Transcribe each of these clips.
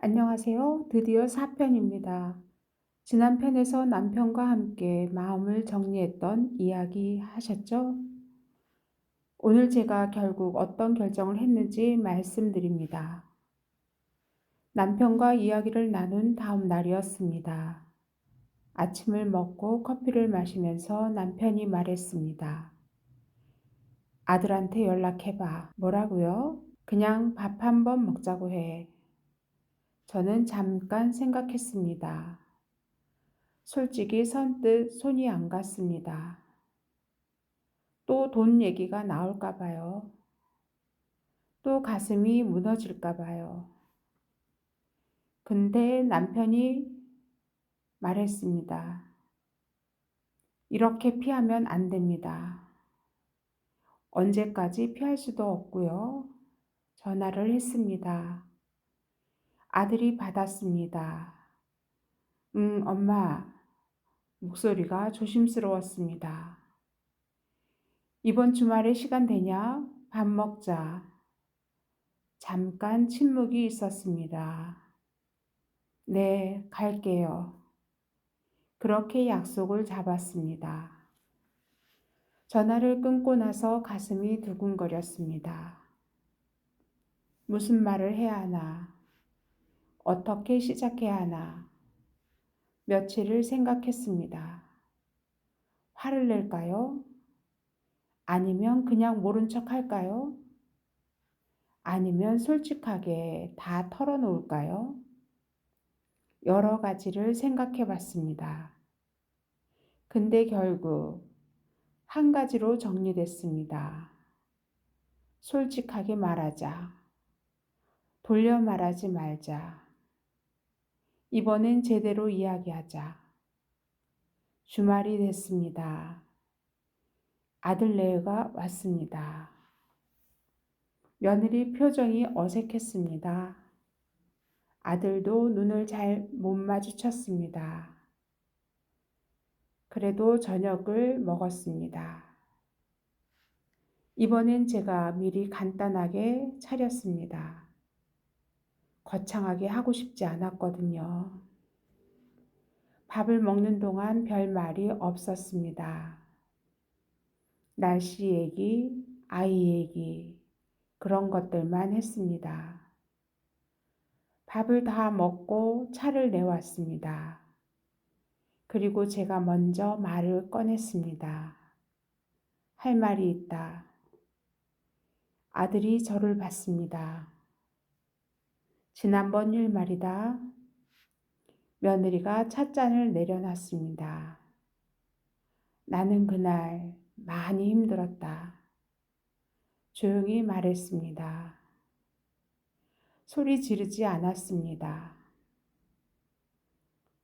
안녕하세요. 드디어 4편입니다. 지난 편에서 남편과 함께 마음을 정리했던 이야기 하셨죠? 오늘 제가 결국 어떤 결정을 했는지 말씀드립니다. 남편과 이야기를 나눈 다음 날이었습니다. 아침을 먹고 커피를 마시면서 남편이 말했습니다. 아들한테 연락해봐. 뭐라고요? 그냥 밥 한번 먹자고 해. 저는 잠깐 생각했습니다. 솔직히 선뜻 손이 안 갔습니다. 또 돈 얘기가 나올까 봐요. 또 가슴이 무너질까 봐요. 근데 남편이 말했습니다. 이렇게 피하면 안 됩니다. 언제까지 피할 수도 없고요. 전화를 했습니다. 아들이 받았습니다. 엄마. 목소리가 조심스러웠습니다. 이번 주말에 시간 되냐? 밥 먹자. 잠깐 침묵이 있었습니다. 네, 갈게요. 그렇게 약속을 잡았습니다. 전화를 끊고 나서 가슴이 두근거렸습니다. 무슨 말을 해야 하나? 어떻게 시작해야 하나? 며칠을 생각했습니다. 화를 낼까요? 아니면 그냥 모른 척 할까요? 아니면 솔직하게 다 털어놓을까요? 여러 가지를 생각해 봤습니다. 근데 결국 한 가지로 정리됐습니다. 솔직하게 말하자. 돌려 말하지 말자. 이번엔 제대로 이야기하자. 주말이 됐습니다. 아들 레이가 왔습니다. 며느리 표정이 어색했습니다. 아들도 눈을 잘 못 마주쳤습니다. 그래도 저녁을 먹었습니다. 이번엔 제가 미리 간단하게 차렸습니다. 거창하게 하고 싶지 않았거든요. 밥을 먹는 동안 별 말이 없었습니다. 날씨 얘기, 아이 얘기, 그런 것들만 했습니다. 밥을 다 먹고 차를 내왔습니다. 그리고 제가 먼저 말을 꺼냈습니다. 할 말이 있다. 아들이 저를 봤습니다. 지난번 일 말이다. 며느리가 찻잔을 내려놨습니다. 나는 그날 많이 힘들었다. 조용히 말했습니다. 소리 지르지 않았습니다.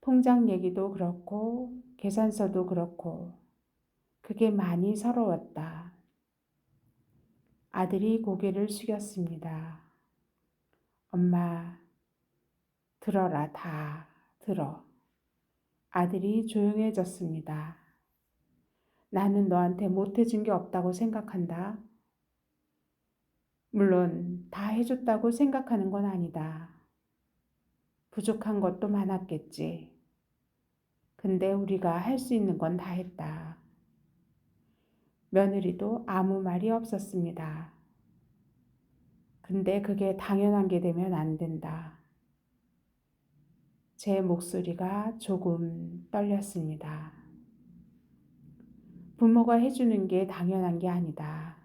통장 얘기도 그렇고 계산서도 그렇고 그게 많이 서러웠다. 아들이 고개를 숙였습니다. 엄마, 들어라, 다 들어. 아들이 조용해졌습니다. 나는 너한테 못해준 게 없다고 생각한다. 물론 다 해줬다고 생각하는 건 아니다. 부족한 것도 많았겠지. 근데 우리가 할 수 있는 건 다 했다. 며느리도 아무 말이 없었습니다. 근데 그게 당연한 게 되면 안 된다. 제 목소리가 조금 떨렸습니다. 부모가 해주는 게 당연한 게 아니다.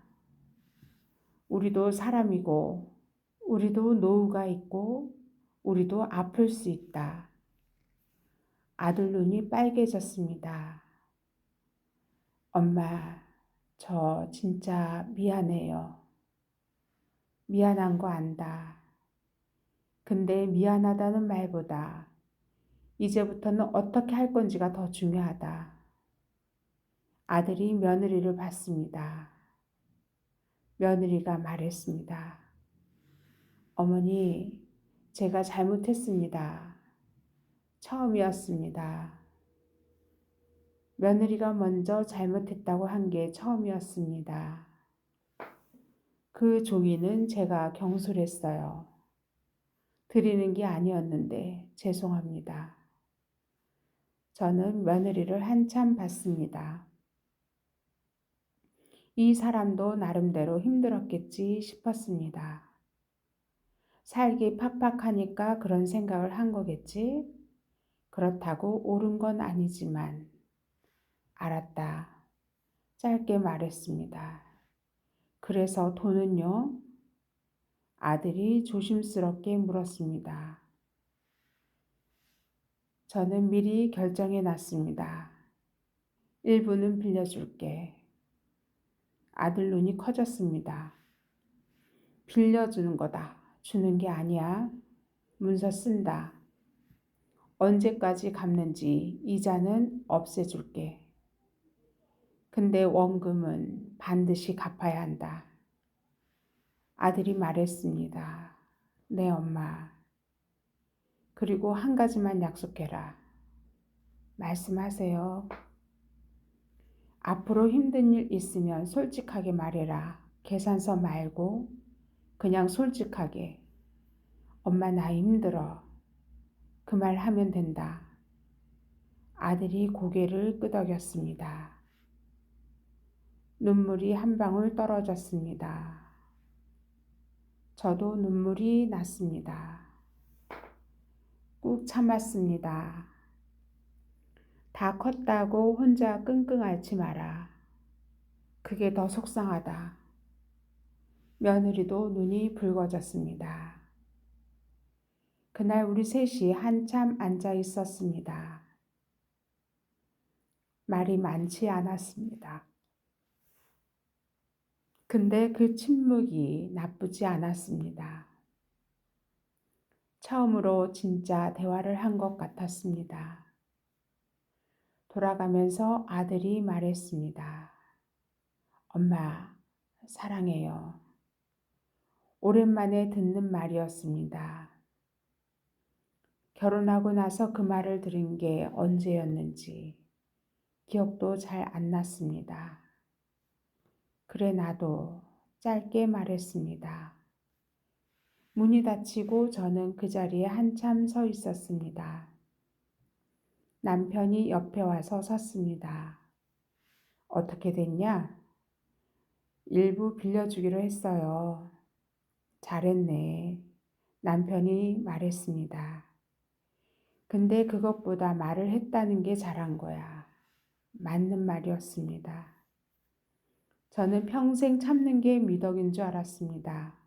우리도 사람이고, 우리도 노후가 있고, 우리도 아플 수 있다. 아들 눈이 빨개졌습니다. 엄마, 저 진짜 미안해요. 미안한 거 안다. 근데 미안하다는 말보다 이제부터는 어떻게 할 건지가 더 중요하다. 아들이 며느리를 봤습니다. 며느리가 말했습니다. 어머니, 제가 잘못했습니다. 처음이었습니다. 며느리가 먼저 잘못했다고 한 게 처음이었습니다. 그 종이는 제가 경솔했어요. 드리는 게 아니었는데 죄송합니다. 저는 며느리를 한참 봤습니다. 이 사람도 나름대로 힘들었겠지 싶었습니다. 살기 팍팍하니까 그런 생각을 한 거겠지? 그렇다고 옳은 건 아니지만, 알았다. 짧게 말했습니다. 그래서 돈은요? 아들이 조심스럽게 물었습니다. 저는 미리 결정해 놨습니다. 일부는 빌려줄게. 아들 눈이 커졌습니다. 빌려주는 거다. 주는 게 아니야. 문서 쓴다. 언제까지 갚는지 이자는 없애줄게. 근데 원금은 반드시 갚아야 한다. 아들이 말했습니다. 네, 엄마. 그리고 한 가지만 약속해라. 말씀하세요. 앞으로 힘든 일 있으면 솔직하게 말해라. 계산서 말고 그냥 솔직하게. 엄마 나 힘들어. 그 말 하면 된다. 아들이 고개를 끄덕였습니다. 눈물이 한 방울 떨어졌습니다. 저도 눈물이 났습니다. 꾹 참았습니다. 다 컸다고 혼자 끙끙 앓지 마라. 그게 더 속상하다. 며느리도 눈이 붉어졌습니다. 그날 우리 셋이 한참 앉아 있었습니다. 말이 많지 않았습니다. 근데 그 침묵이 나쁘지 않았습니다. 처음으로 진짜 대화를 한 것 같았습니다. 돌아가면서 아들이 말했습니다. 엄마, 사랑해요. 오랜만에 듣는 말이었습니다. 결혼하고 나서 그 말을 들은 게 언제였는지 기억도 잘 안 났습니다. 그래 나도 짧게 말했습니다. 문이 닫히고 저는 그 자리에 한참 서 있었습니다. 남편이 옆에 와서 섰습니다. 어떻게 됐냐? 일부 빌려주기로 했어요. 잘했네. 남편이 말했습니다. 근데 그것보다 말을 했다는 게 잘한 거야. 맞는 말이었습니다. 저는 평생 참는 게 미덕인 줄 알았습니다.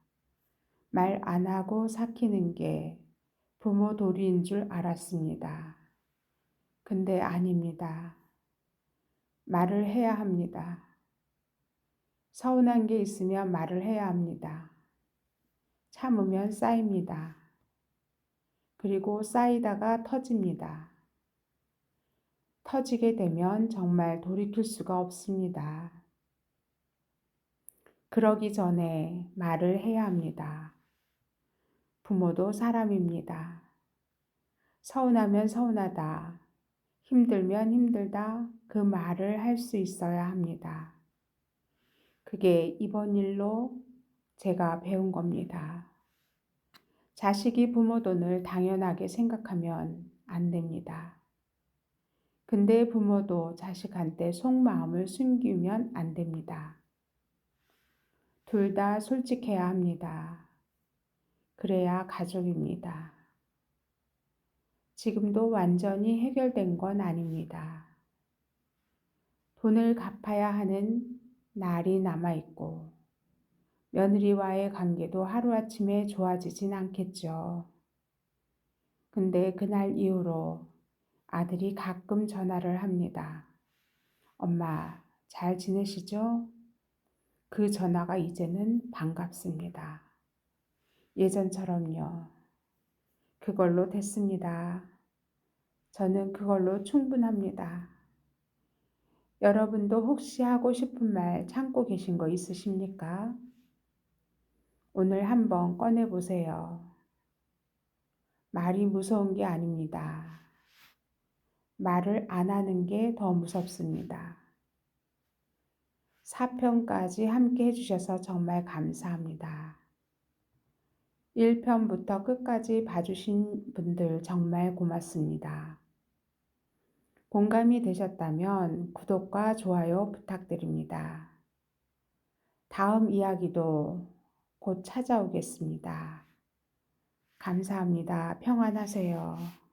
말 안 하고 삭히는 게 부모 도리인 줄 알았습니다. 근데 아닙니다. 말을 해야 합니다. 서운한 게 있으면 말을 해야 합니다. 참으면 쌓입니다. 그리고 쌓이다가 터집니다. 터지게 되면 정말 돌이킬 수가 없습니다. 그러기 전에 말을 해야 합니다. 부모도 사람입니다. 서운하면 서운하다, 힘들면 힘들다 그 말을 할 수 있어야 합니다. 그게 이번 일로 제가 배운 겁니다. 자식이 부모 돈을 당연하게 생각하면 안 됩니다. 근데 부모도 자식한테 속마음을 숨기면 안 됩니다. 둘 다 솔직해야 합니다. 그래야 가족입니다. 지금도 완전히 해결된 건 아닙니다. 돈을 갚아야 하는 날이 남아있고 며느리와의 관계도 하루아침에 좋아지진 않겠죠. 근데 그날 이후로 아들이 가끔 전화를 합니다. 엄마, 잘 지내시죠? 그 전화가 이제는 반갑습니다. 예전처럼요. 그걸로 됐습니다. 저는 그걸로 충분합니다. 여러분도 혹시 하고 싶은 말 참고 계신 거 있으십니까? 오늘 한번 꺼내보세요. 말이 무서운 게 아닙니다. 말을 안 하는 게 더 무섭습니다. 4편까지 함께 해주셔서 정말 감사합니다. 1편부터 끝까지 봐주신 분들 정말 고맙습니다. 공감이 되셨다면 구독과 좋아요 부탁드립니다. 다음 이야기도 곧 찾아오겠습니다. 감사합니다. 평안하세요.